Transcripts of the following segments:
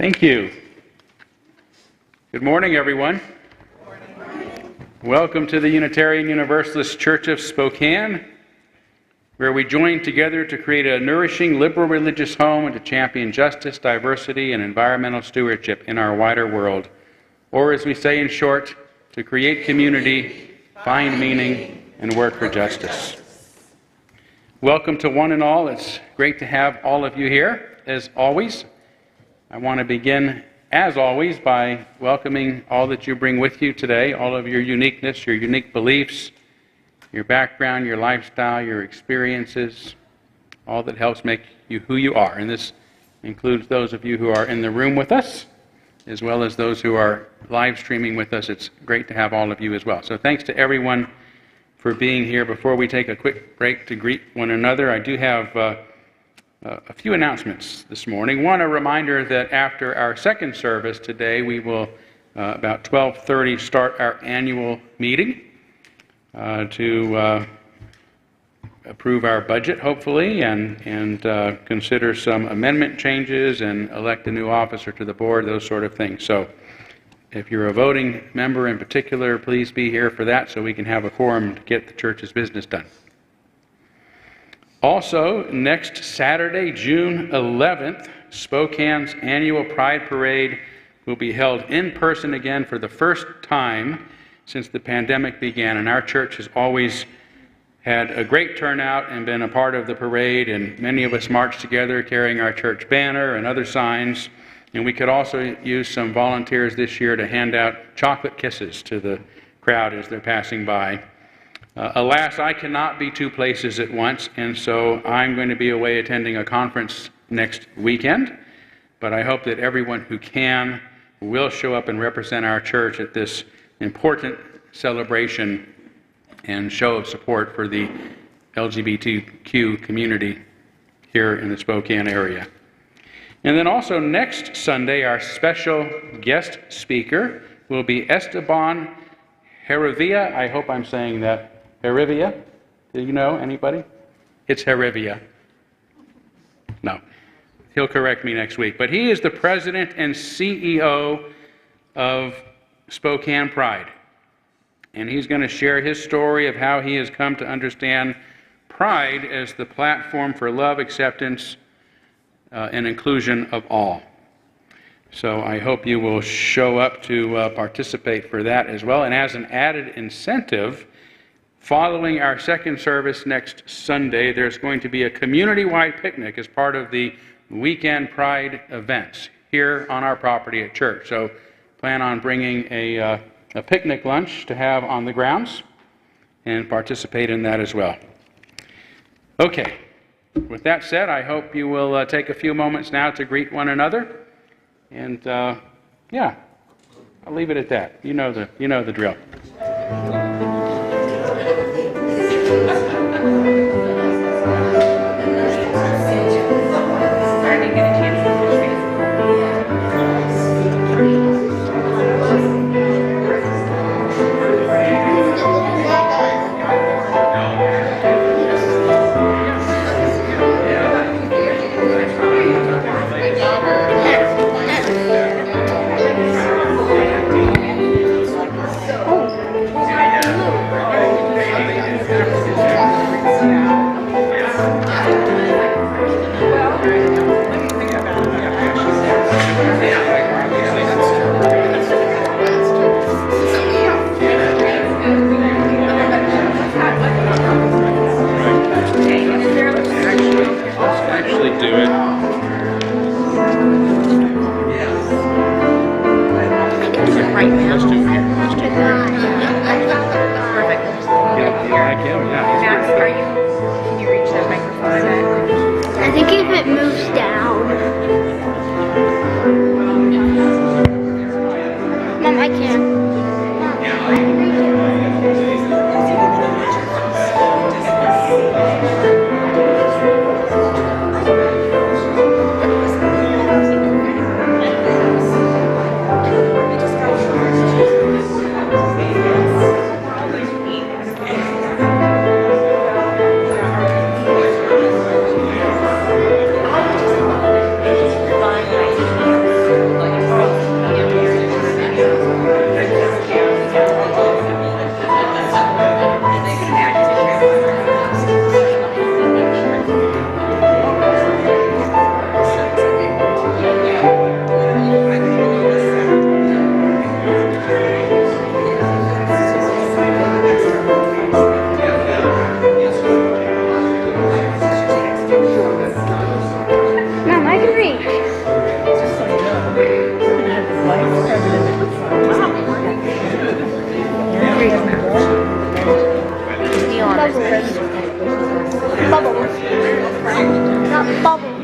Thank you. Good morning, everyone. Welcome to the Unitarian Universalist Church of Spokane, where we join together to create a nourishing liberal religious home and to champion justice, diversity, and environmental stewardship in our wider world. Or, as we say in short, to create community, find meaning, and work for justice. Welcome to one and all. It's great to have all of you here, as always. I want to begin, as always, by welcoming all that you bring with you today, all of your uniqueness, your unique beliefs, your background, your lifestyle, your experiences, all that helps make you who you are. And this includes those of you who are in the room with us, as well as those who are live streaming with us. It's great to have all of you as well. So thanks to everyone for being here. Before we take a quick break to greet one another, I do have a few announcements this morning. One, a reminder that after our second service today, we will, about 12:30, start our annual meeting to approve our budget, hopefully, and consider some amendment changes and elect a new officer to the board, those sort of things. So if you're a voting member in particular, please be here for that so we can have a quorum to get the church's business done. Also, next Saturday, June 11th, Spokane's annual Pride Parade will be held in person again for the first time since the pandemic began. And our church has always had a great turnout and been a part of the parade, and many of us marched together carrying our church banner and other signs. And we could also use some volunteers this year to hand out chocolate kisses to the crowd as they're passing by. Alas, I cannot be two places at once, and so I'm going to be away attending a conference next weekend. But I hope that everyone who can will show up and represent our church at this important celebration and show of support for the LGBTQ community here in the Spokane area. And then also next Sunday, our special guest speaker will be Esteban Herivia. I hope I'm saying that. Herivia? Do you know anybody? It's Herivia. No. He'll correct me next week. But he is the president and CEO of Spokane Pride. And he's going to share his story of how he has come to understand Pride as the platform for love, acceptance, and inclusion of all. So I hope you will show up to participate for that as well. And as an added incentive, following our second service next Sunday, there's going to be a community-wide picnic as part of the weekend Pride events here on our property at church. So plan on bringing a picnic lunch to have on the grounds and participate in that as well. Okay, with that said, I hope you will take a few moments now to greet one another. And yeah, I'll leave it at that. You know the drill.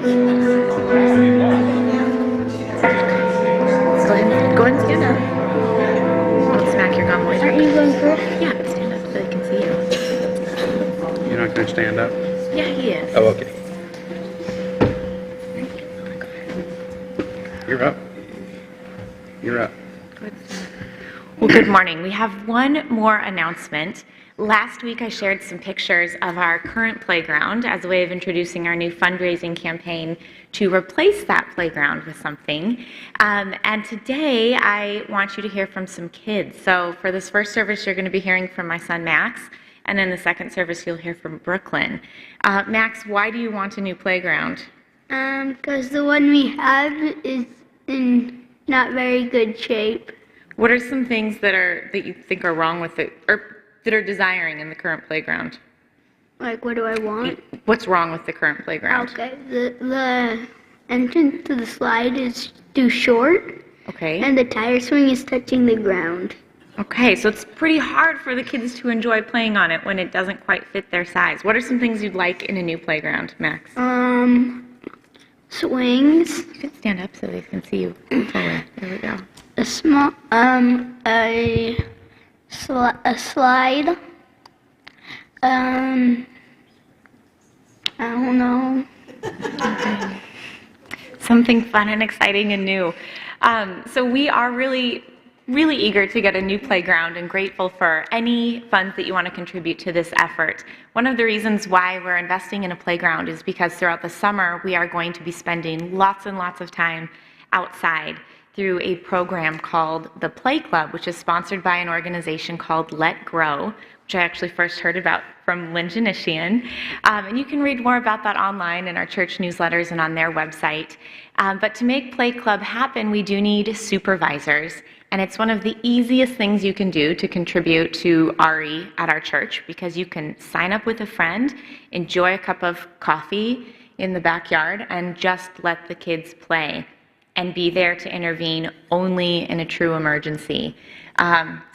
Go ahead and stand up. Don't smack your gum later. Aren't you going first? Yeah, but stand up so they can see you. You're not going to stand up? Yeah, he is. Oh, okay. You're up. You're up. Well, good morning. We have one more announcement. Last week I shared some pictures of our current playground as a way of introducing our new fundraising campaign to replace that playground with something. And today I want you to hear from some kids. So for this first service you're going to be hearing from my son Max, and in the second service you'll hear from Brooklyn. Max, why do you want a new playground? Because the one we have is in not very good shape. What are some things that you think are wrong with it, or that are desiring in the current playground? Like, what do I want? What's wrong with the current playground? Okay, the entrance to the slide is too short. Okay. And the tire swing is touching the ground. Okay, so it's pretty hard for the kids to enjoy playing on it when it doesn't quite fit their size. What are some things you'd like in a new playground, Max? Swings. You can stand up so they can see you forward. There we go. A small, a slide. I don't know. Something fun and exciting and new. So we are really eager to get a new playground and grateful for any funds that you want to contribute to this effort. One of the reasons why we're investing in a playground is because throughout the summer we are going to be spending lots and lots of time outside through a program called the Play Club, which is sponsored by an organization called Let Grow, which I actually first heard about from Lynn Janishian. And you can read more about that online in our church newsletters and on their website. But to make Play Club happen, we do need supervisors. And it's one of the easiest things you can do to contribute to RE at our church, because you can sign up with a friend, enjoy a cup of coffee in the backyard, and just let the kids play and be there to intervene only in a true emergency.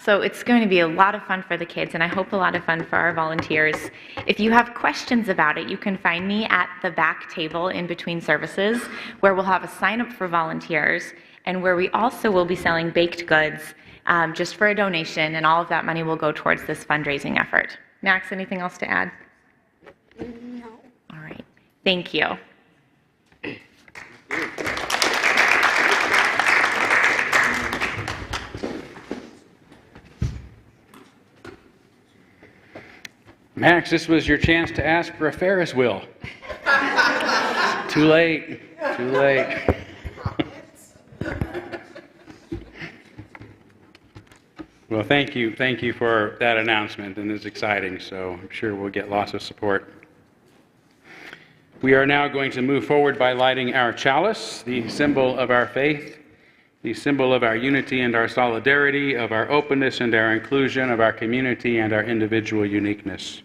So it's going to be a lot of fun for the kids, and I hope a lot of fun for our volunteers. If you have questions about it, you can find me at the back table in between services, where we'll have a sign up for volunteers, and where we also will be selling baked goods just for a donation, and all of that money will go towards this fundraising effort. Max, anything else to add? No. All right. Thank you. Max, this was your chance to ask for a Ferris wheel. Too late. Too late. Well, thank you for that announcement, and it's exciting, so I'm sure we'll get lots of support. We are now going to move forward by lighting our chalice, the symbol of our faith, the symbol of our unity and our solidarity, of our openness and our inclusion, of our community and our individual uniqueness.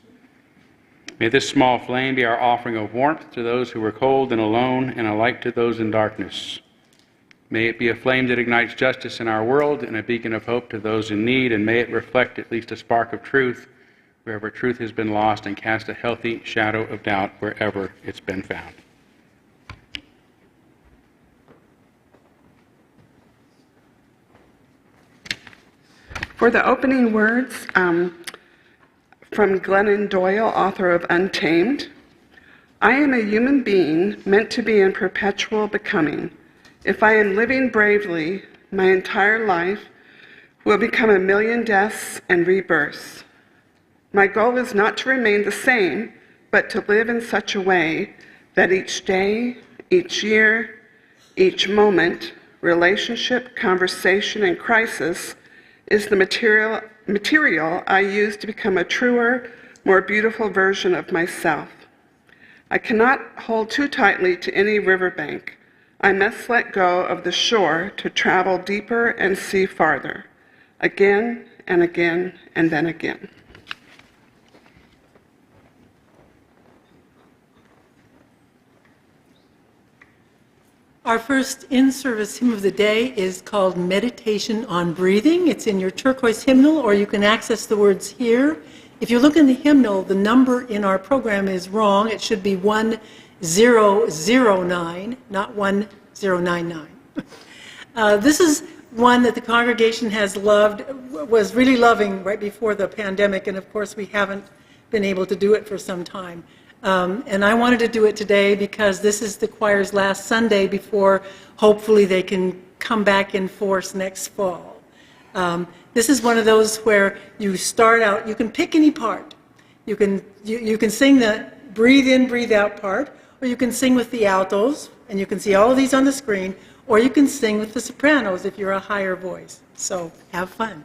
May this small flame be our offering of warmth to those who are cold and alone, and a light to those in darkness. May it be a flame that ignites justice in our world and a beacon of hope to those in need, and may it reflect at least a spark of truth wherever truth has been lost, and cast a healthy shadow of doubt wherever it's been found. For the opening words from Glennon Doyle, author of Untamed, I am a human being meant to be in perpetual becoming. If I am living bravely, my entire life will become a million deaths and rebirths. My goal is not to remain the same, but to live in such a way that each day, each year, each moment, relationship, conversation, and crisis is the material I use to become a truer, more beautiful version of myself. I cannot hold too tightly to any riverbank. I must let go of the shore to travel deeper and see farther, again and again and then again. Our first in-service hymn of the day is called Meditation on Breathing. It's in your turquoise hymnal, or you can access the words here. If you look in the hymnal, the number in our program is wrong. It should be 1 009, not 1099. This is one that the congregation has loved, was really loving right before the pandemic, and of course we haven't been able to do it for some time. And I wanted to do it today because this is the choir's last Sunday before hopefully they can come back in force next fall. This is one of those where you start out, you can pick any part. You can sing the breathe in, breathe out part, or you can sing with the altos, and you can see all of these on the screen, or you can sing with the sopranos if you're a higher voice. So have fun.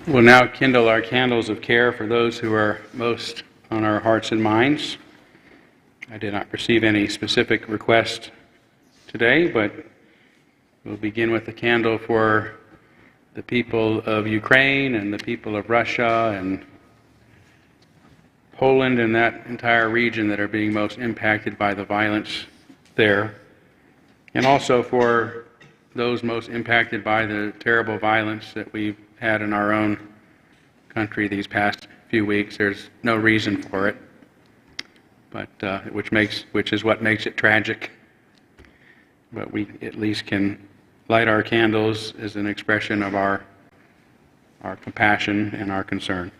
We'll now kindle our candles of care for those who are most on our hearts and minds. I did not receive any specific request today, but we'll begin with the candle for the people of Ukraine and the people of Russia and Poland and that entire region that are being most impacted by the violence there, and also for those most impacted by the terrible violence that we've had in our own country these past few weeks. There's no reason for it, but which is what makes it tragic. But we at least can light our candles as an expression of our compassion and our concern.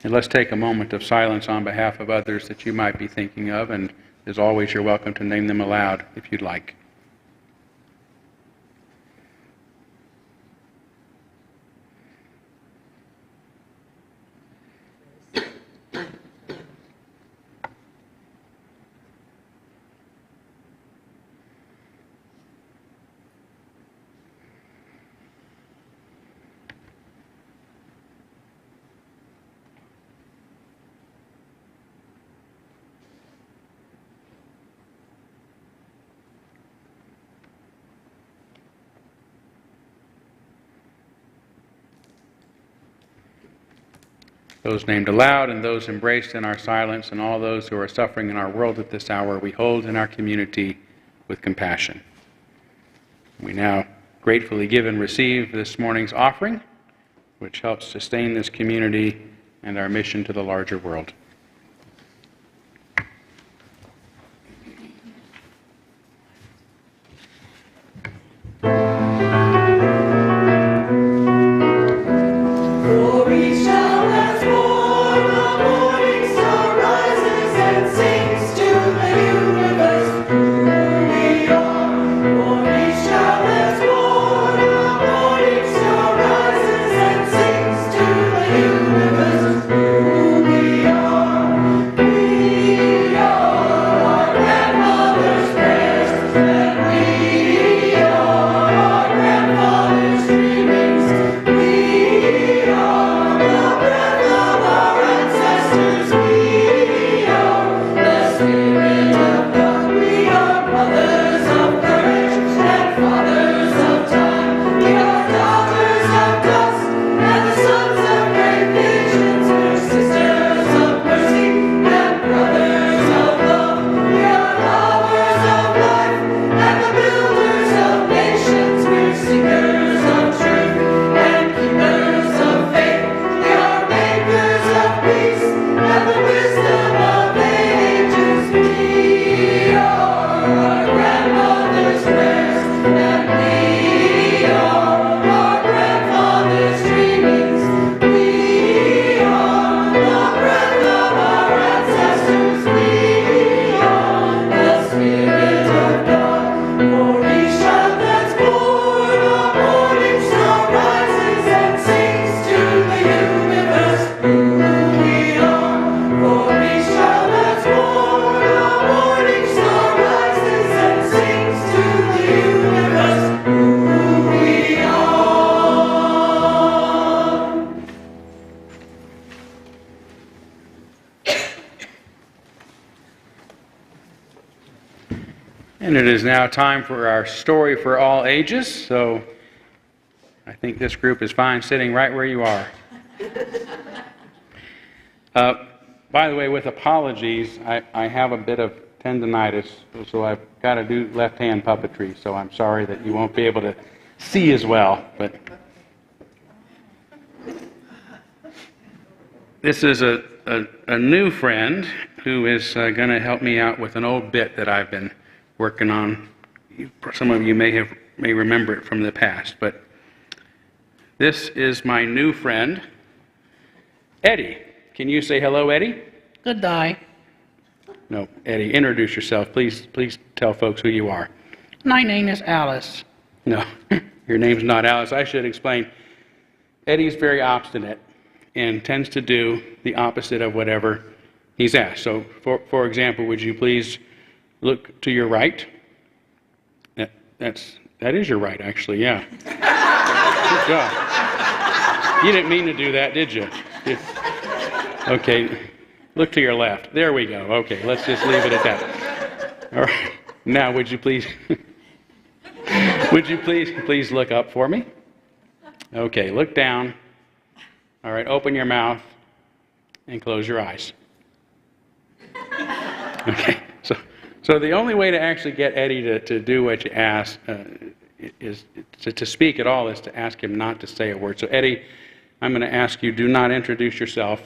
And let's take a moment of silence on behalf of others that you might be thinking of, and as always, you're welcome to name them aloud if you'd like. Those named aloud and those embraced in our silence, and all those who are suffering in our world at this hour, we hold in our community with compassion. We now gratefully give and receive this morning's offering, which helps sustain this community and our mission to the larger world. Morning star rises and sings to the universe. And it is now time for our story for all ages, so I think this group is fine sitting right where you are. By the way, with apologies, I have a bit of tendinitis, so I've got to do left-hand puppetry, so I'm sorry that you won't be able to see as well. But this is a new friend who is going to help me out with an old bit that I've been working on. Some of you may remember it from the past, but this is my new friend, Eddie. Can you say hello, Eddie? Good day. No, Eddie, introduce yourself. Please tell folks who you are. My name is Alice. No, your name's not Alice. I should explain. Eddie's very obstinate and tends to do the opposite of whatever he's asked. So, for example, would you please look to your right? That is your right, actually, yeah. Good job. You didn't mean to do that, did you? Okay, look to your left. There we go. Okay, let's just leave it at that. All right. Now, would you please look up for me? Okay, look down. All right, open your mouth and close your eyes. Okay, so the only way to actually get Eddie to do what you ask is to speak at all is to ask him not to say a word. So Eddie, I'm going to ask you, do not introduce yourself,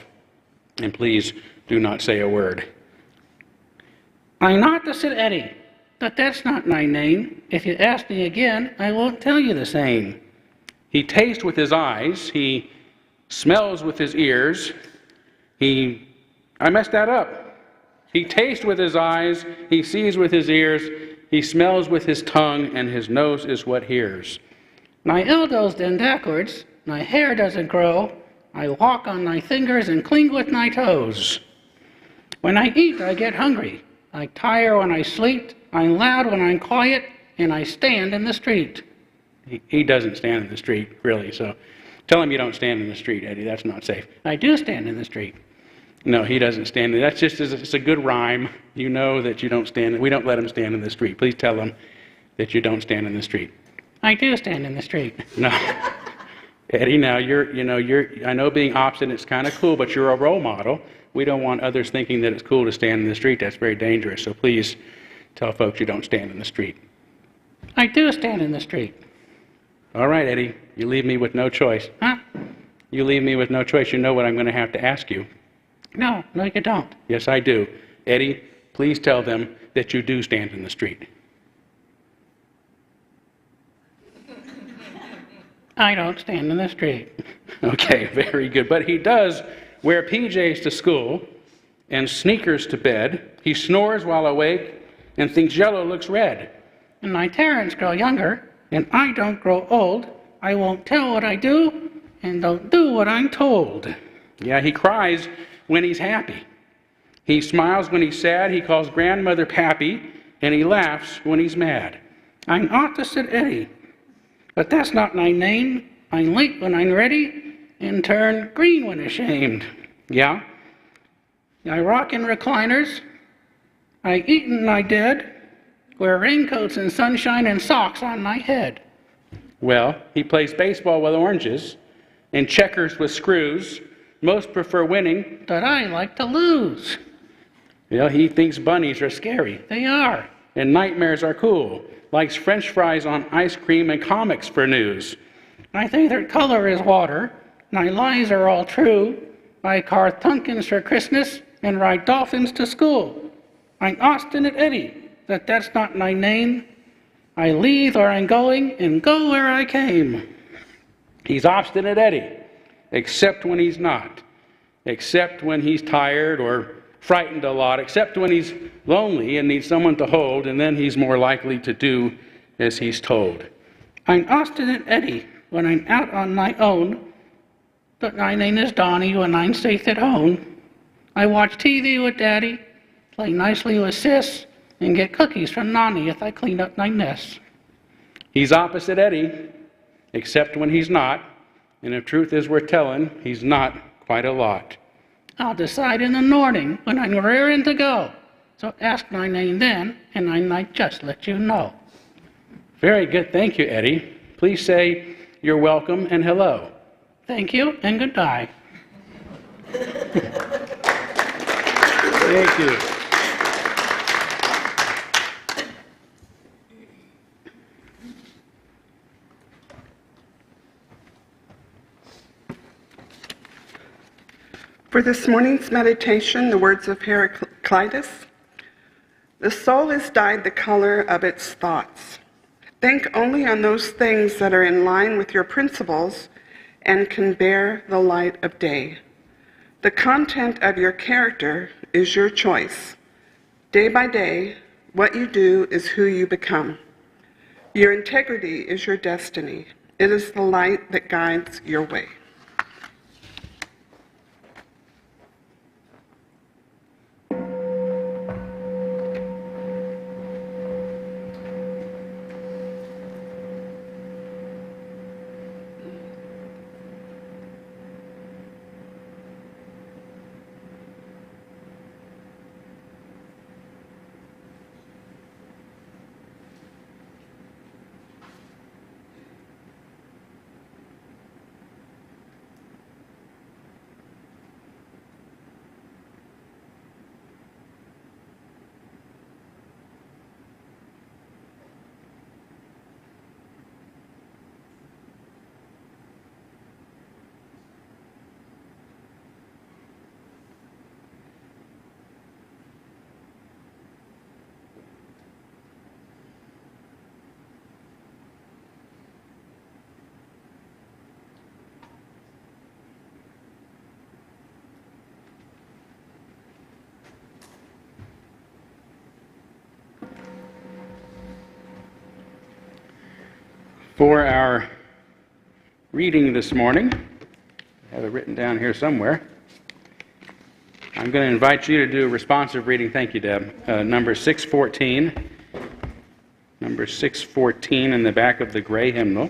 and please do not say a word. I'm not the Sid Eddie, but that's not my name. If you ask me again, I won't tell you the same. He tastes with his eyes. He smells with his ears. I messed that up. He tastes with his eyes. He sees with his ears. He smells with his tongue, and his nose is what hears. My elbows bend backwards. My hair doesn't grow. I walk on my fingers and cling with my toes. When I eat, I get hungry. I tire when I sleep. I'm loud when I'm quiet, and I stand in the street. He doesn't stand in the street, really, so tell him you don't stand in the street, Eddie. That's not safe. I do stand in the street. No, he doesn't stand. That's just, it's a good rhyme. You know that you don't stand. We don't let him stand in the street. Please tell him that you don't stand in the street. I do stand in the street. No. Eddie, now I know being obstinate is kind of cool, but you're a role model. We don't want others thinking that it's cool to stand in the street. That's very dangerous. So please tell folks you don't stand in the street. I do stand in the street. All right, Eddie, you leave me with no choice. Huh? You leave me with no choice. You know what I'm going to have to ask you. No, you don't. Yes, I do. Eddie, please tell them that you do stand in the street. I don't stand in the street. Okay, very good. But he does wear PJs to school and sneakers to bed. He snores while awake and thinks yellow looks red. And my parents grow younger, and I don't grow old. I won't tell what I do, and don't do what I'm told. Yeah, he cries when he's happy. He smiles when he's sad. He calls grandmother Pappy, and he laughs when he's mad. I'm opposite Eddie, but that's not my name. I'm late when I'm ready, and turn green when ashamed. Yeah? I rock in recliners. I eat and I dead. Wear raincoats and sunshine and socks on my head. Well, he plays baseball with oranges and checkers with screws. Most prefer winning, but I like to lose. Well, he thinks bunnies are scary. They are. And nightmares are cool. Likes French fries on ice cream and comics for news. My favorite color is water. My lies are all true. I carve pumpkins for Christmas and ride dolphins to school. I'm obstinate Eddie, but that's not my name. I leave where I'm going and go where I came. He's obstinate Eddie, except when he's not. Except when he's tired or frightened a lot. Except when he's lonely and needs someone to hold, and then he's more likely to do as he's told. I'm obstinate Eddie when I'm out on my own, but my name is Donnie when I'm safe at home. I watch TV with Daddy, play nicely with Sis, and get cookies from Nani if I clean up my mess. He's opposite Eddie, except when he's not. And if truth is worth telling, he's not quite a lot. I'll decide in the morning when I'm raring to go. So ask my name then, and I might just let you know. Very good. Thank you, Eddie. Please say you're welcome and hello. Thank you, and goodbye. Thank you. For this morning's meditation, the words of Heraclitus: the soul is dyed the color of its thoughts. Think only on those things that are in line with your principles and can bear the light of day. The content of your character is your choice. Day by day, what you do is who you become. Your integrity is your destiny. It is the light that guides your way. For our reading this morning, I have it written down here somewhere. I'm going to invite you to do a responsive reading. Thank you, Deb. Number 614. Number 614 in the back of the gray hymnal.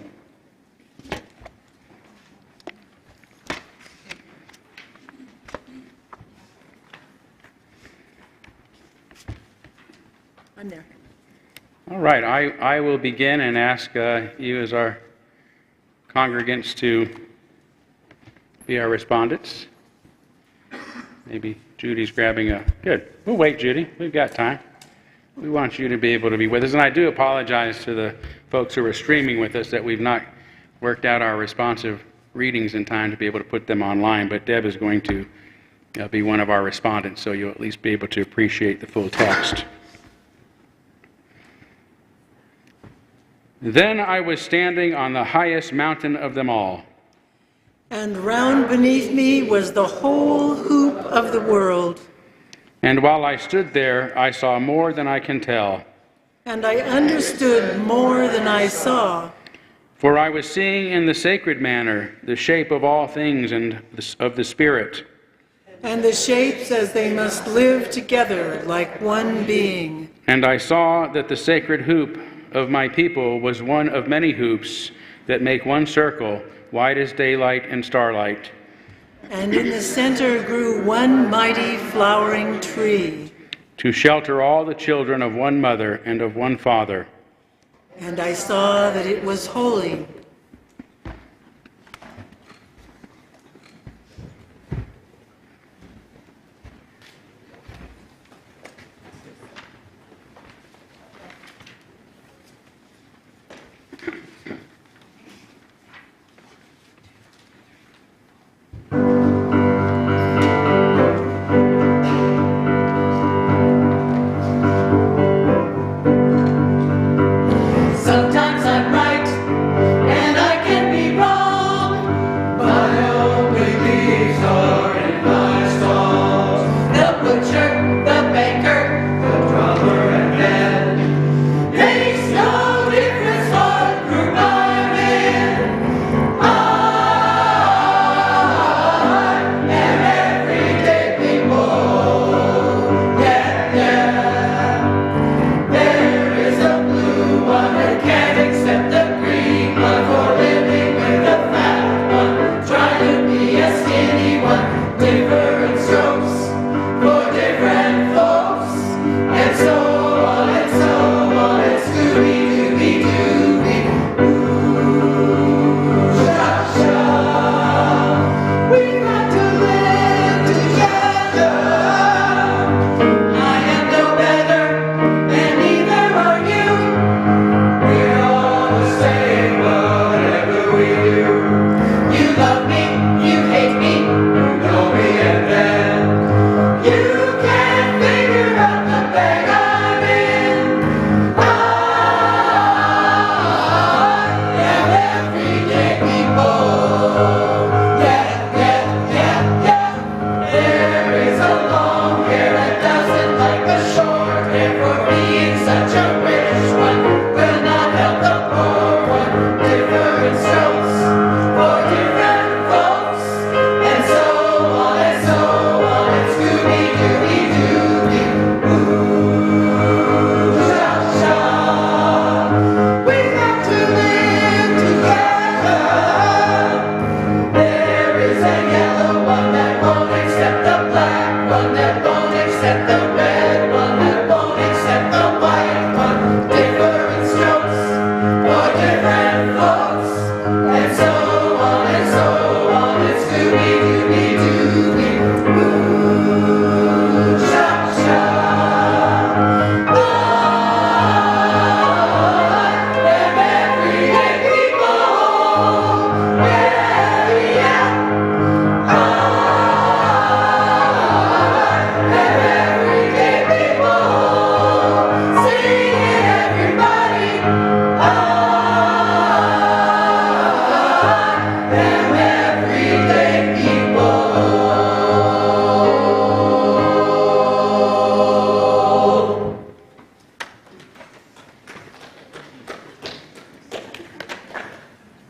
I'm there. All right, I will begin and ask you as our congregants to be our respondents. Maybe Judy's grabbing a... Good. We'll wait, Judy. We've got time. We want you to be able to be with us. And I do apologize to the folks who are streaming with us that we've not worked out our responsive readings in time to be able to put them online. But Deb is going to be one of our respondents, so you'll at least be able to appreciate the full text. Then I was standing on the highest mountain of them all. And round beneath me was the whole hoop of the world. And while I stood there, I saw more than I can tell. And I understood more than I saw. For I was seeing in the sacred manner the shape of all things and of the Spirit. And the shapes as they must live together like one being. And I saw that the sacred hoop of my people was one of many hoops that make one circle, wide as daylight and starlight. And in the center grew one mighty flowering tree, to shelter all the children of one mother and of one father. And I saw that it was holy. Sometimes I'm right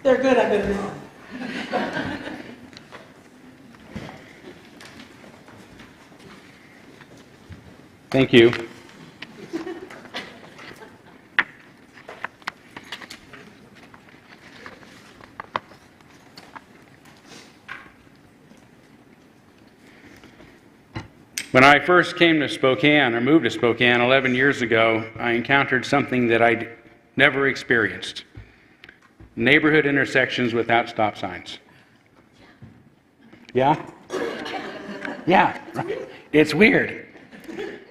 They're good, I bet. Thank you. When I first came to Spokane, or moved to Spokane 11 years ago, I encountered something that I'd never experienced. Neighborhood intersections without stop signs. Yeah? Yeah, right. It's weird.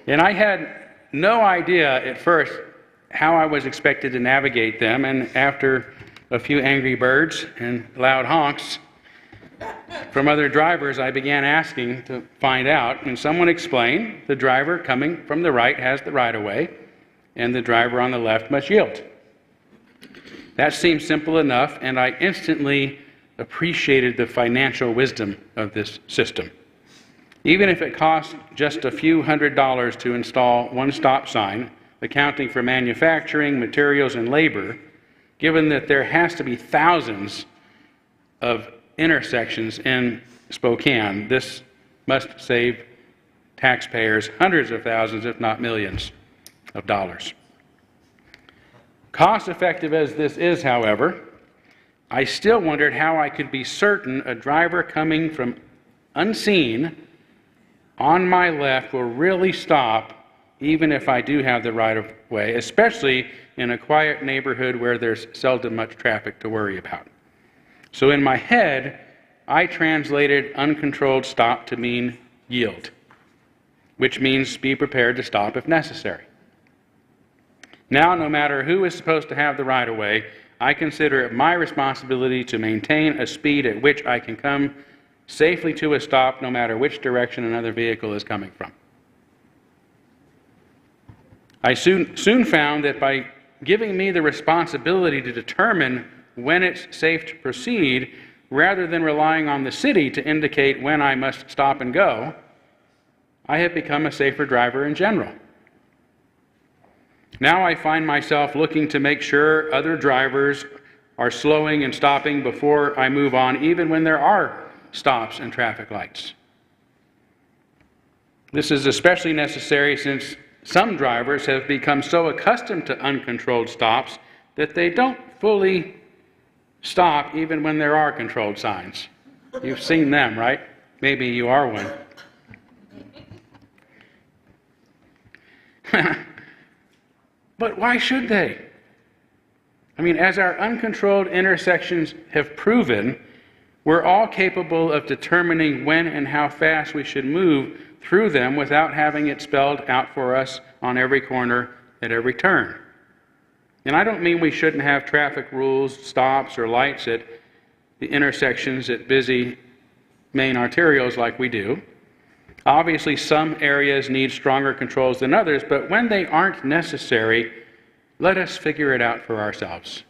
And I had no idea at first how I was expected to navigate them, and after a few angry birds and loud honks from other drivers, I began asking to find out, and someone explained the driver coming from the right has the right-of-way, and the driver on the left must yield. That seemed simple enough, and I instantly appreciated the financial wisdom of this system. Even if it cost just a few $100s to install one stop sign, accounting for manufacturing, materials, and labor, given that there has to be thousands of intersections in Spokane, this must save taxpayers hundreds of thousands, if not millions, of dollars. Cost-effective as this is, however, I still wondered how I could be certain a driver coming from unseen on my left will really stop even if I do have the right-of-way, especially in a quiet neighborhood where there's seldom much traffic to worry about. So in my head, I translated uncontrolled stop to mean yield, which means be prepared to stop if necessary. Now, no matter who is supposed to have the right-of-way, I consider it my responsibility to maintain a speed at which I can come safely to a stop no matter which direction another vehicle is coming from. I soon found that by giving me the responsibility to determine when it's safe to proceed, rather than relying on the city to indicate when I must stop and go, I have become a safer driver in general. Now I find myself looking to make sure other drivers are slowing and stopping before I move on, even when there are stops and traffic lights. This is especially necessary since some drivers have become so accustomed to uncontrolled stops that they don't fully stop even when there are controlled signs. You've seen them, right? Maybe you are one. But why should they? I mean, as our uncontrolled intersections have proven, we're all capable of determining when and how fast we should move through them without having it spelled out for us on every corner at every turn. And I don't mean we shouldn't have traffic rules, stops, or lights at the intersections at busy main arterials like we do. Obviously, some areas need stronger controls than others, but when they aren't necessary, let us figure it out for ourselves.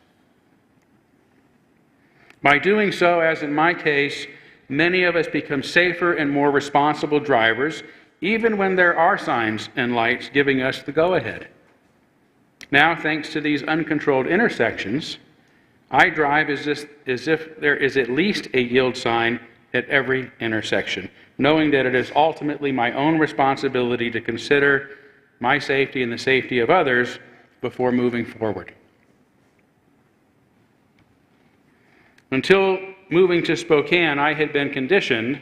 By doing so, as in my case, many of us become safer and more responsible drivers, even when there are signs and lights giving us the go-ahead. Now, thanks to these uncontrolled intersections, I drive as if there is at least a yield sign at every intersection, knowing that it is ultimately my own responsibility to consider my safety and the safety of others before moving forward. Until moving to Spokane, I had been conditioned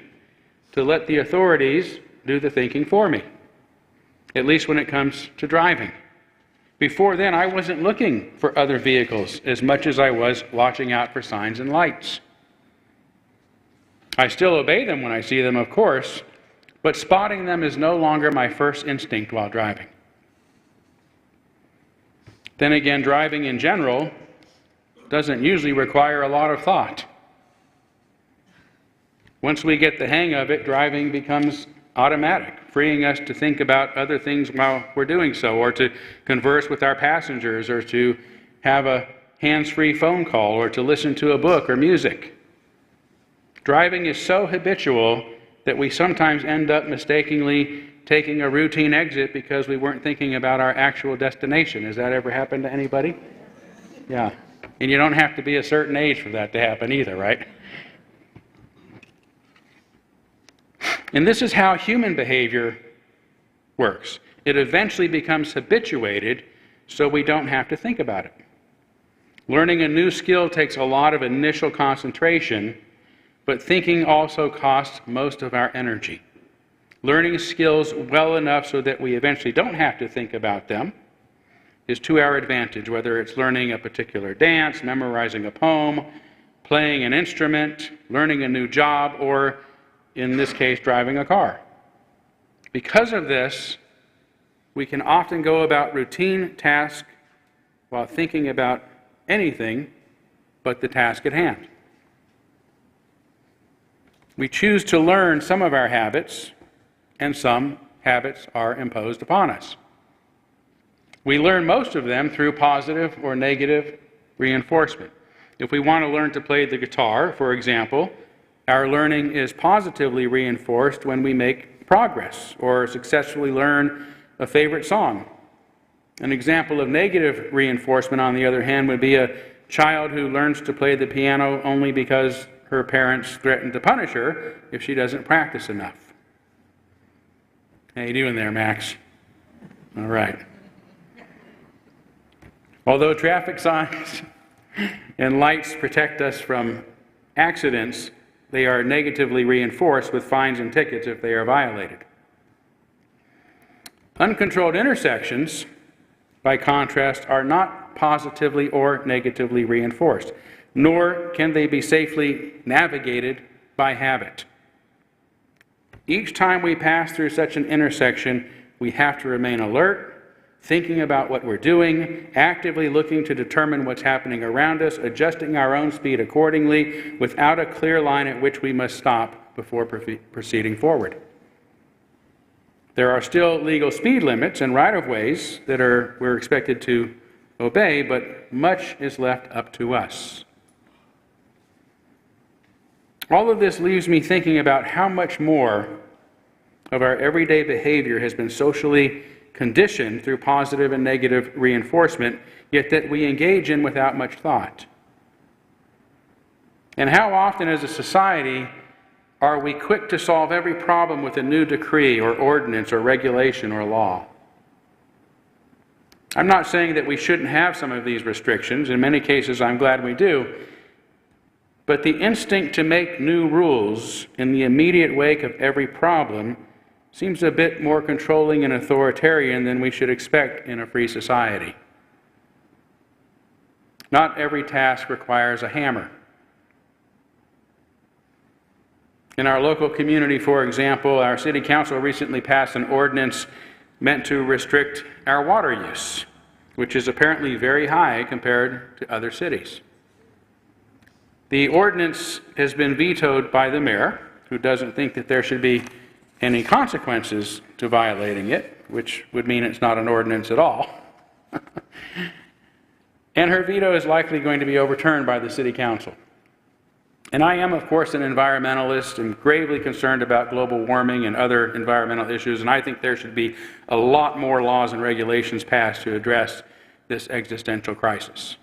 to let the authorities do the thinking for me, at least when it comes to driving. Before then, I wasn't looking for other vehicles as much as I was watching out for signs and lights. I still obey them when I see them, of course, but spotting them is no longer my first instinct while driving. Then again, driving in general doesn't usually require a lot of thought. Once we get the hang of it, driving becomes automatic, freeing us to think about other things while we're doing so, or to converse with our passengers, or to have a hands-free phone call, or to listen to a book or music. Driving is so habitual that we sometimes end up mistakenly taking a routine exit because we weren't thinking about our actual destination. Has that ever happened to anybody? Yeah. And you don't have to be a certain age for that to happen either, right? And this is how human behavior works. It eventually becomes habituated so we don't have to think about it. Learning a new skill takes a lot of initial concentration, but thinking also costs most of our energy. Learning skills well enough so that we eventually don't have to think about them is to our advantage, whether it's learning a particular dance, memorizing a poem, playing an instrument, learning a new job, or in this case, driving a car. Because of this, we can often go about routine tasks while thinking about anything but the task at hand. We choose to learn some of our habits, and some habits are imposed upon us. We learn most of them through positive or negative reinforcement. If we want to learn to play the guitar, for example, our learning is positively reinforced when we make progress or successfully learn a favorite song. An example of negative reinforcement, on the other hand, would be a child who learns to play the piano only because her parents threaten to punish her if she doesn't practice enough. How you doing there, Max? All right. Although traffic signs and lights protect us from accidents, they are negatively reinforced with fines and tickets if they are violated. Uncontrolled intersections, by contrast, are not positively or negatively reinforced, nor can they be safely navigated by habit. Each time we pass through such an intersection, we have to remain alert, thinking about what we're doing, actively looking to determine what's happening around us, adjusting our own speed accordingly, without a clear line at which we must stop before proceeding forward. There are still legal speed limits and right-of-ways that we're expected to obey, but much is left up to us. All of this leaves me thinking about how much more of our everyday behavior has been socially conditioned through positive and negative reinforcement, yet that we engage in without much thought. And how often as a society are we quick to solve every problem with a new decree or ordinance or regulation or law? I'm not saying that we shouldn't have some of these restrictions. In many cases, I'm glad we do. But the instinct to make new rules in the immediate wake of every problem seems a bit more controlling and authoritarian than we should expect in a free society. Not every task requires a hammer. In our local community, for example, our city council recently passed an ordinance meant to restrict our water use, which is apparently very high compared to other cities. The ordinance has been vetoed by the mayor, who doesn't think that there should be any consequences to violating it, which would mean it's not an ordinance at all. And her veto is likely going to be overturned by the city council. And I am, of course, an environmentalist and gravely concerned about global warming and other environmental issues, and I think there should be a lot more laws and regulations passed to address this existential crisis.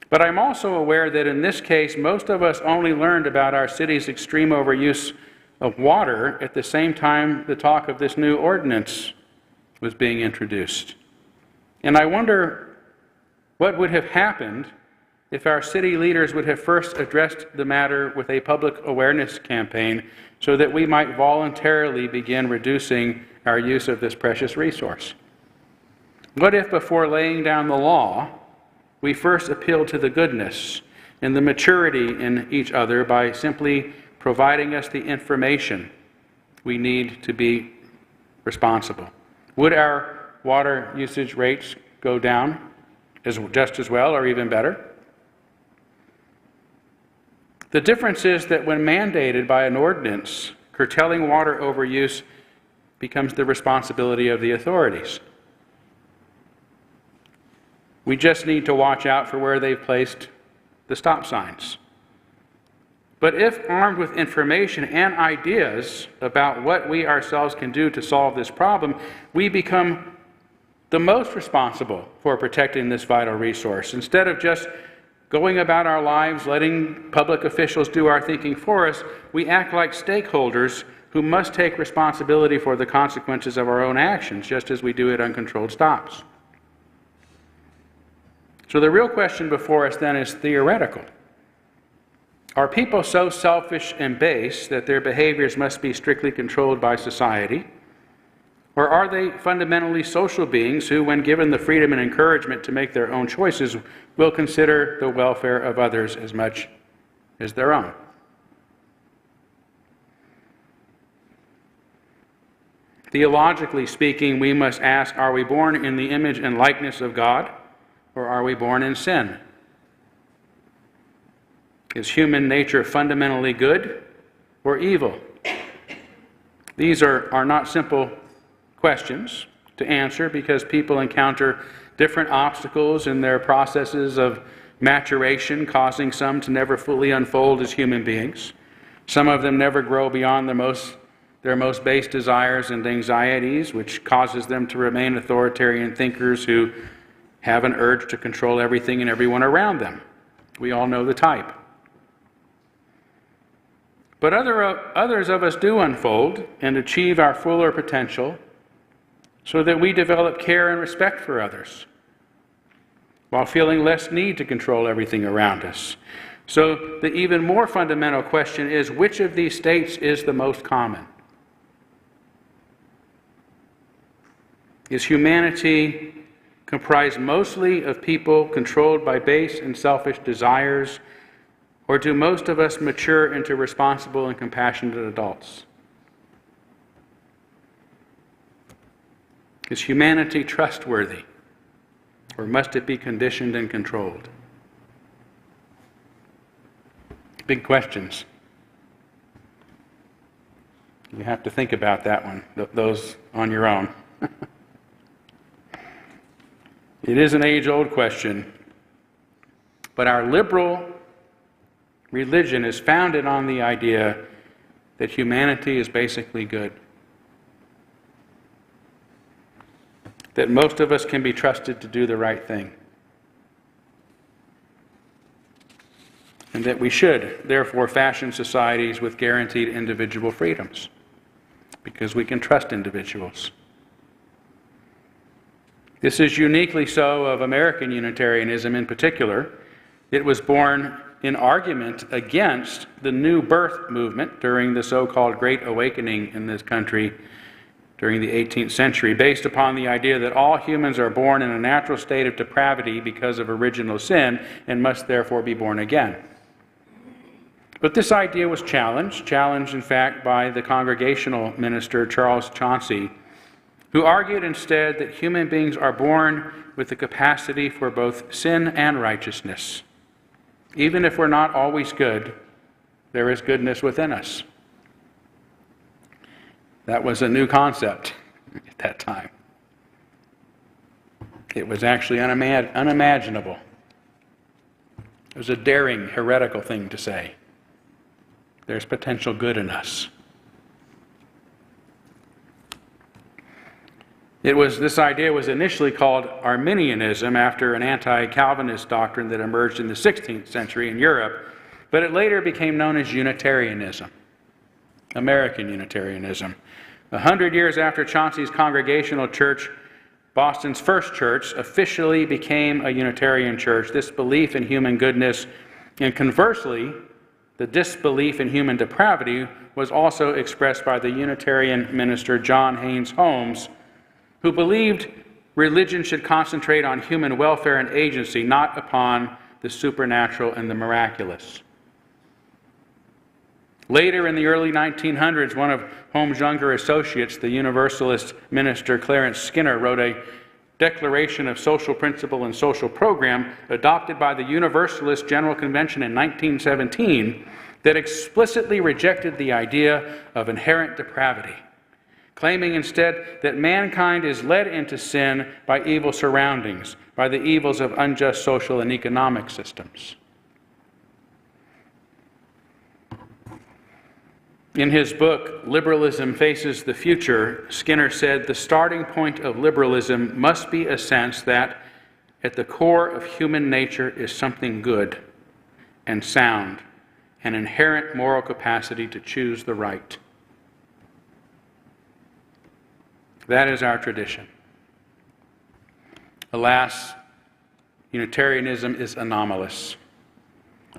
But I'm also aware that in this case, most of us only learned about our city's extreme overuse of water at the same time the talk of this new ordinance was being introduced. And I wonder what would have happened if our city leaders would have first addressed the matter with a public awareness campaign so that we might voluntarily begin reducing our use of this precious resource. What if before laying down the law, we first appeal to the goodness and the maturity in each other by simply providing us the information we need to be responsible? Would our water usage rates go down just as well or even better? The difference is that when mandated by an ordinance, curtailing water overuse becomes the responsibility of the authorities. We just need to watch out for where they've placed the stop signs. But if armed with information and ideas about what we ourselves can do to solve this problem, we become the most responsible for protecting this vital resource. Instead of just going about our lives, letting public officials do our thinking for us, we act like stakeholders who must take responsibility for the consequences of our own actions, just as we do at uncontrolled stops. So the real question before us then is theoretical. Are people so selfish and base that their behaviors must be strictly controlled by society? Or are they fundamentally social beings who, when given the freedom and encouragement to make their own choices, will consider the welfare of others as much as their own? Theologically speaking, we must ask, are we born in the image and likeness of God, or are we born in sin? Is human nature fundamentally good or evil? These are not simple questions to answer because people encounter different obstacles in their processes of maturation, causing some to never fully unfold as human beings. Some of them never grow beyond their most base desires and anxieties, which causes them to remain authoritarian thinkers who have an urge to control everything and everyone around them. We all know the type. But others of us do unfold and achieve our fuller potential so that we develop care and respect for others while feeling less need to control everything around us. So the even more fundamental question is, which of these states is the most common? Is humanity comprised mostly of people controlled by base and selfish desires, or do most of us mature into responsible and compassionate adults? Is humanity trustworthy, or must it be conditioned and controlled? Big questions. You have to think about that one, those on your own. It is an age-old question, but our liberal religion is founded on the idea that humanity is basically good, that most of us can be trusted to do the right thing, and that we should, therefore, fashion societies with guaranteed individual freedoms, because we can trust individuals. This is uniquely so of American Unitarianism in particular. It was born in argument against the New Birth movement during the so-called Great Awakening in this country during the 18th century, based upon the idea that all humans are born in a natural state of depravity because of original sin and must therefore be born again. But this idea was challenged in fact by the Congregational minister Charles Chauncey, who argued instead that human beings are born with the capacity for both sin and righteousness. Even if we're not always good, there is goodness within us. That was a new concept at that time. It was actually unimaginable. It was a daring, heretical thing to say. There's potential good in us. This idea was initially called Arminianism after an anti-Calvinist doctrine that emerged in the 16th century in Europe, but it later became known as Unitarianism, American Unitarianism. 100 years after Chauncey's Congregational church, Boston's first church, officially became a Unitarian church. This belief in human goodness, and conversely, the disbelief in human depravity, was also expressed by the Unitarian minister John Haynes Holmes, who believed religion should concentrate on human welfare and agency, not upon the supernatural and the miraculous. Later in the early 1900s, one of Holmes' younger associates, the Universalist minister Clarence Skinner, wrote a Declaration of Social Principle and Social Program adopted by the Universalist General Convention in 1917 that explicitly rejected the idea of inherent depravity, claiming instead that mankind is led into sin by evil surroundings, by the evils of unjust social and economic systems. In his book, Liberalism Faces the Future, Skinner said, "The starting point of liberalism must be a sense that at the core of human nature is something good and sound, an inherent moral capacity to choose the right." That is our tradition. Alas, Unitarianism is anomalous.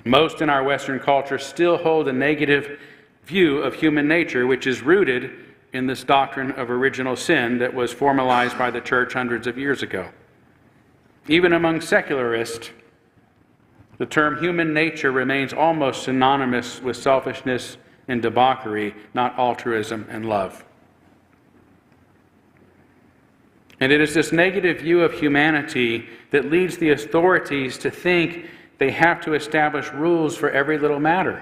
Most in our Western culture still hold a negative view of human nature, which is rooted in this doctrine of original sin that was formalized by the church hundreds of years ago. Even among secularists, the term human nature remains almost synonymous with selfishness and debauchery, not altruism and love. And it is this negative view of humanity that leads the authorities to think they have to establish rules for every little matter,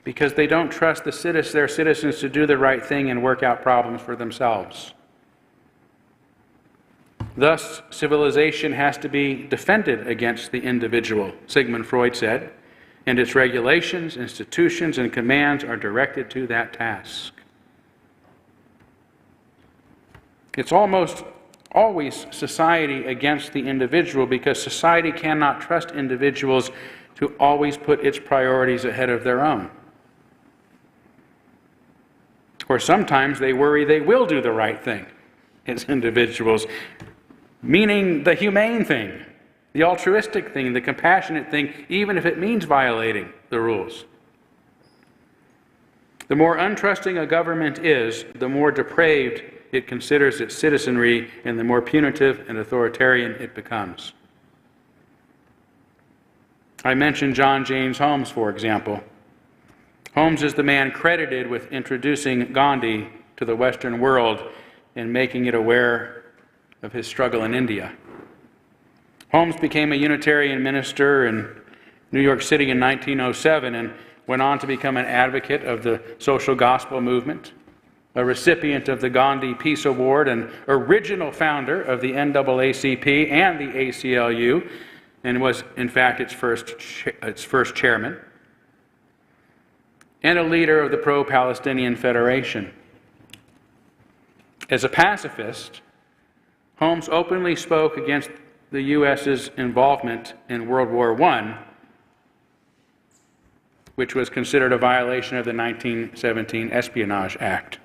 because they don't trust their citizens to do the right thing and work out problems for themselves. Thus, civilization has to be defended against the individual, Sigmund Freud said, and its regulations, institutions, and commands are directed to that task. It's almost always society against the individual, because society cannot trust individuals to always put its priorities ahead of their own. Or sometimes they worry they will do the right thing as individuals, meaning the humane thing, the altruistic thing, the compassionate thing, even if it means violating the rules. The more untrusting a government is, the more depraved it considers its citizenry, and the more punitive and authoritarian it becomes. I mentioned John James Holmes, for example. Holmes is the man credited with introducing Gandhi to the Western world and making it aware of his struggle in India. Holmes became a Unitarian minister in New York City in 1907 and went on to become an advocate of the social gospel movement, a recipient of the Gandhi Peace Award, and original founder of the NAACP and the ACLU, and was in fact its first chairman, and a leader of the pro-Palestinian Federation. As a pacifist, Holmes openly spoke against the U.S.'s involvement in World War I, which was considered a violation of the 1917 Espionage Act.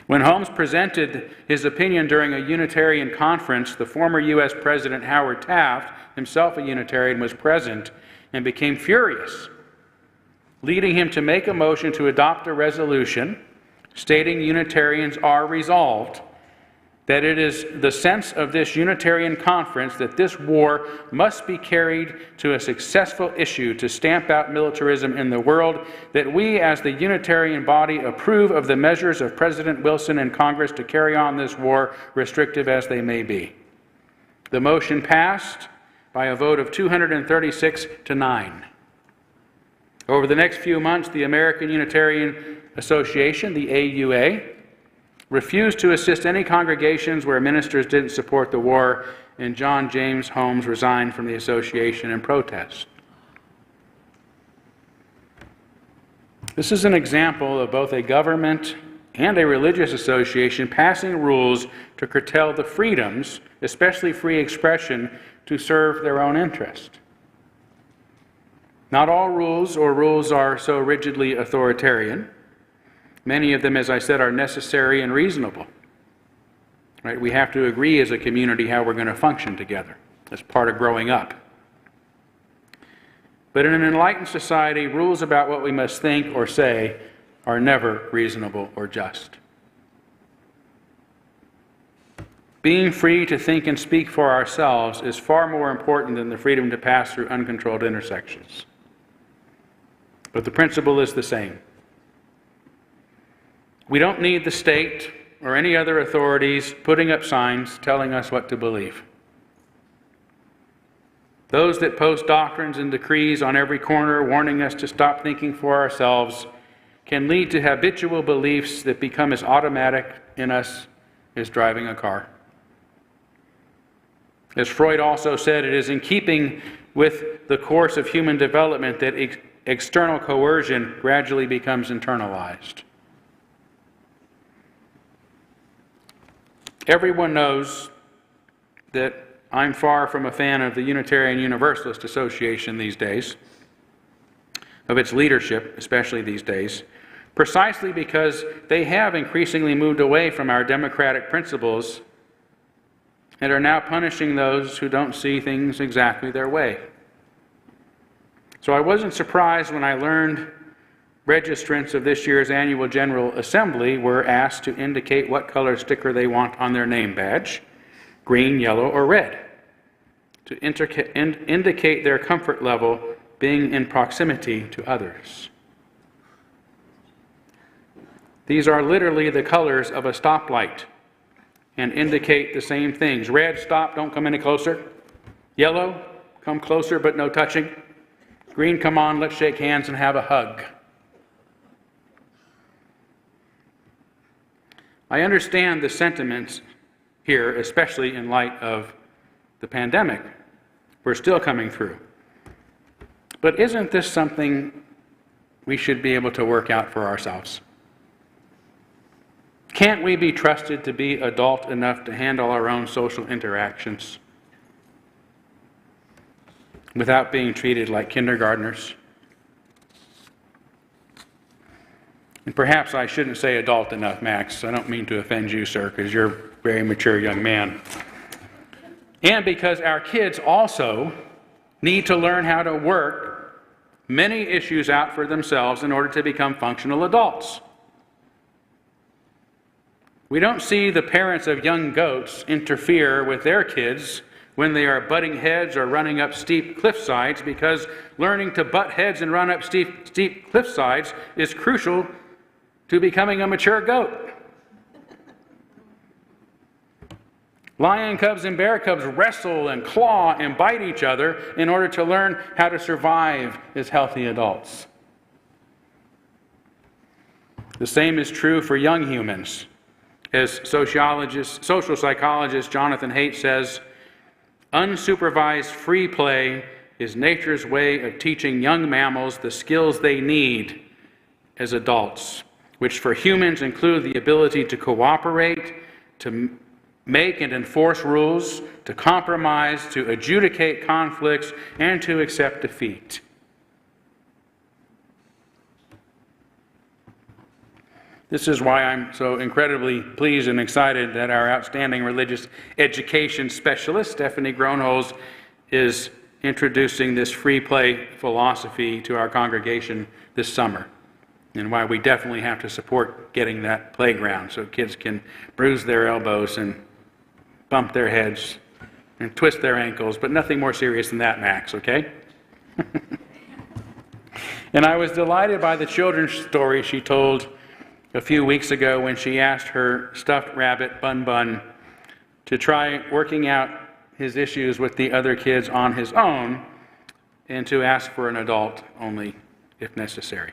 When Holmes presented his opinion during a Unitarian conference, the former U.S. President Howard Taft, himself a Unitarian, was present and became furious, leading him to make a motion to adopt a resolution stating Unitarians are resolved that it is the sense of this Unitarian conference that this war must be carried to a successful issue to stamp out militarism in the world, that we as the Unitarian body approve of the measures of President Wilson and Congress to carry on this war, restrictive as they may be. The motion passed by a vote of 236 to 9. Over the next few months, the American Unitarian Association, the AUA, refused to assist any congregations where ministers didn't support the war, and John James Holmes resigned from the association in protest. This is an example of both a government and a religious association passing rules to curtail the freedoms, especially free expression, to serve their own interest. Not all rules are so rigidly authoritarian. Many of them, as I said, are necessary and reasonable. Right? We have to agree as a community how we're going to function together. That's part of growing up. But in an enlightened society, rules about what we must think or say are never reasonable or just. Being free to think and speak for ourselves is far more important than the freedom to pass through uncontrolled intersections. But the principle is the same. We don't need the state or any other authorities putting up signs telling us what to believe. Those that post doctrines and decrees on every corner warning us to stop thinking for ourselves can lead to habitual beliefs that become as automatic in us as driving a car. As Freud also said, it is in keeping with the course of human development that external coercion gradually becomes internalized. Everyone knows that I'm far from a fan of the Unitarian Universalist Association these days, of its leadership, especially these days, precisely because they have increasingly moved away from our democratic principles and are now punishing those who don't see things exactly their way. So I wasn't surprised when I learned registrants of this year's annual General Assembly were asked to indicate what color sticker they want on their name badge, green, yellow, or red, to indicate their comfort level being in proximity to others. These are literally the colors of a stoplight and indicate the same things. Red, stop, don't come any closer. Yellow, come closer but no touching. Green, come on, let's shake hands and have a hug. I understand the sentiments here, especially in light of the pandemic. We're still coming through. But isn't this something we should be able to work out for ourselves? Can't we be trusted to be adult enough to handle our own social interactions without being treated like kindergartners? And perhaps I shouldn't say adult enough, Max. I don't mean to offend you, sir, because you're a very mature young man. And because our kids also need to learn how to work many issues out for themselves in order to become functional adults. We don't see the parents of young goats interfere with their kids when they are butting heads or running up steep cliff sides, because learning to butt heads and run up steep cliff sides is crucial to becoming a mature goat. Lion cubs and bear cubs wrestle and claw and bite each other in order to learn how to survive as healthy adults. The same is true for young humans. As social psychologist Jonathan Haidt says, unsupervised free play is nature's way of teaching young mammals the skills they need as adults, which for humans include the ability to cooperate, to make and enforce rules, to compromise, to adjudicate conflicts, and to accept defeat. This is why I'm so incredibly pleased and excited that our outstanding religious education specialist, Stephanie Gronholz, is introducing this free play philosophy to our congregation this summer, and why we definitely have to support getting that playground so kids can bruise their elbows and bump their heads and twist their ankles, but nothing more serious than that, Max, okay? And I was delighted by the children's story she told a few weeks ago when she asked her stuffed rabbit, Bun Bun, to try working out his issues with the other kids on his own and to ask for an adult only if necessary.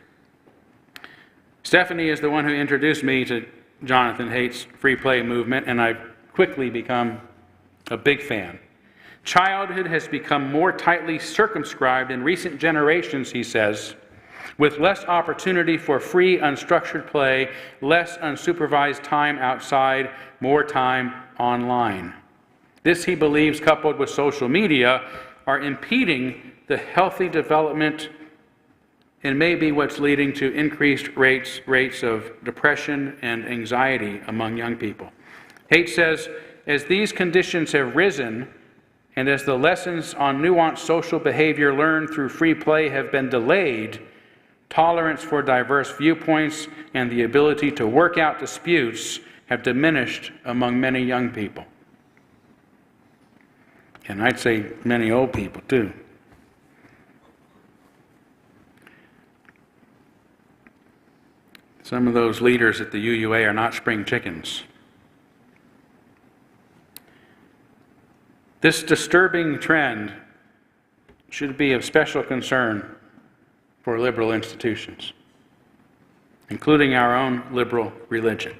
Stephanie is the one who introduced me to Jonathan Haidt's free play movement, and I've quickly become a big fan. Childhood has become more tightly circumscribed in recent generations, he says, with less opportunity for free, unstructured play, less unsupervised time outside, more time online. This, he believes, coupled with social media, are impeding the healthy development and may be what's leading to increased rates of depression and anxiety among young people. Haidt says, as these conditions have risen, and as the lessons on nuanced social behavior learned through free play have been delayed, tolerance for diverse viewpoints and the ability to work out disputes have diminished among many young people. And I'd say many old people too. Some of those leaders at the UUA are not spring chickens. This disturbing trend should be of special concern for liberal institutions, including our own liberal religion,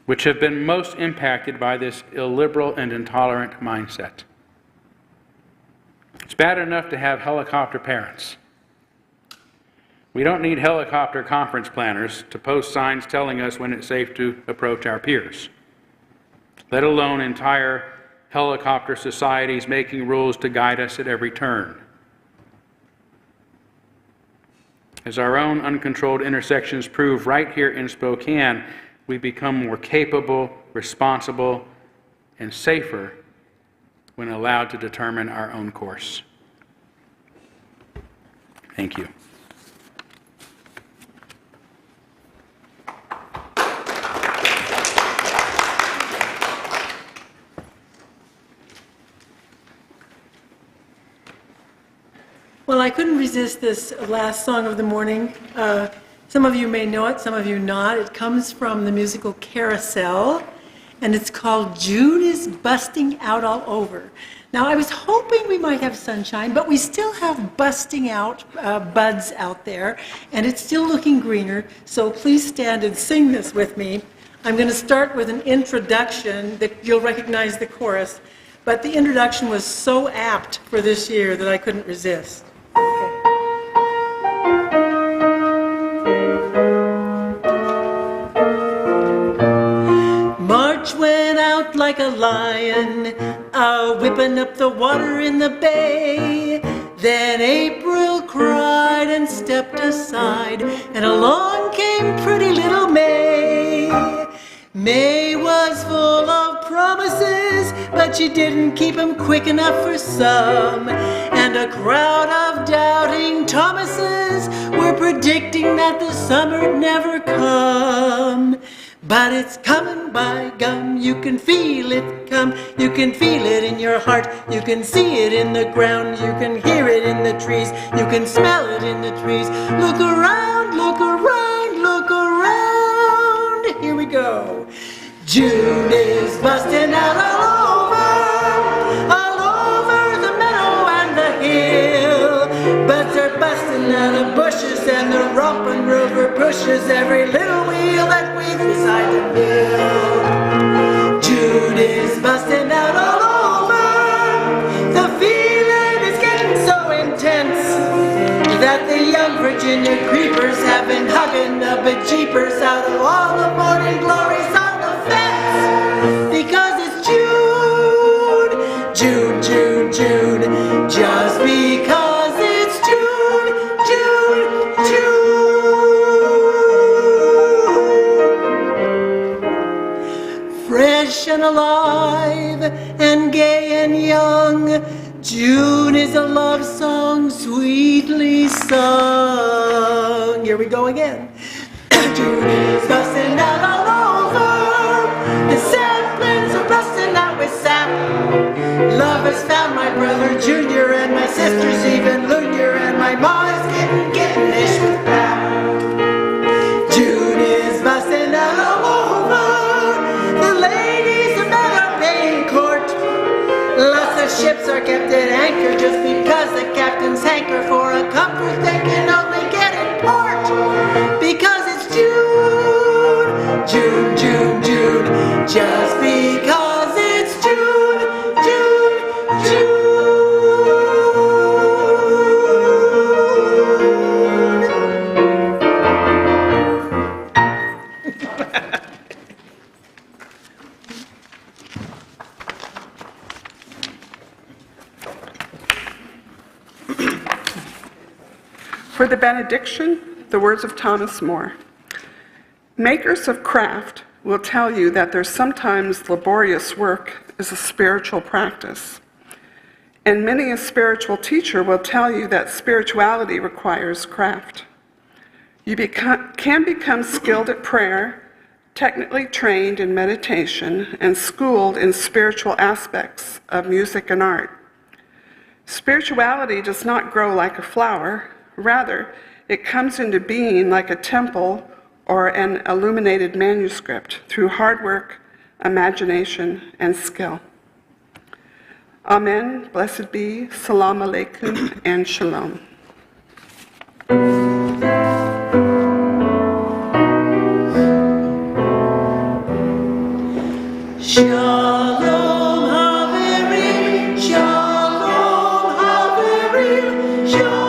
which have been most impacted by this illiberal and intolerant mindset. It's bad enough to have helicopter parents. We don't need helicopter conference planners to post signs telling us when it's safe to approach our peers, let alone entire helicopter societies making rules to guide us at every turn. As our own uncontrolled intersections prove right here in Spokane, we become more capable, responsible, and safer when allowed to determine our own course. Thank you. Well, I couldn't resist this last song of the morning. Some of you may know it, some of you not. It comes from the musical Carousel, and it's called June is Busting Out All Over. Now, I was hoping we might have sunshine, but we still have busting out buds out there, and it's still looking greener, so please stand and sing this with me. I'm going to start with an introduction that you'll recognize the chorus, but the introduction was so apt for this year that I couldn't resist. March went out like a lion, whipping up the water in the bay. Then April cried and stepped aside, and along came pretty little May. May was full of promises, but she didn't keep 'em quick enough for some. And a crowd of doubting Thomases were predicting that the summer'd never come. But it's coming by gum, you can feel it come, you can feel it in your heart, you can see it in the ground, you can hear it in the trees, you can smell it in the trees. Look around, look around, look around. Here we go. June is busting out all over the meadow and the hill. Buds are busting out of bushes and the romping rover pushes every little wheel that weaves beside the mill. June is busting out all over. The feeling is getting so intense that the young Virginia creepers have been hugging the bejeepers out of all the morning glories on the fence. Because it's June, June, June, June, just because it's June, June, June. Fresh and alive and gay and young, June is a love song sweetly sung. Here we go again. June is busting out all over. The saplings are busting out with sap. Love has found my brother Junior and my sisters even Lunar, and my ma is getting-ish with pap. June is busting out all over. The ladies of men are paying court. Lots of ships are kept at anchor just because the captains hanker for a comfort they can only get in port. Because it's June, June, June, June, just because it's June, June, June. For the benediction, the words of Thomas More. Makers of craft will tell you that their sometimes laborious work is a spiritual practice. And many a spiritual teacher will tell you that spirituality requires craft. You can become skilled at prayer, technically trained in meditation, and schooled in spiritual aspects of music and art. Spirituality does not grow like a flower. Rather, it comes into being like a temple or an illuminated manuscript through hard work, imagination, and skill. Amen, blessed be, salam alaikum, and shalom. Shalom Haverim, Shalom Haverim, Shalom.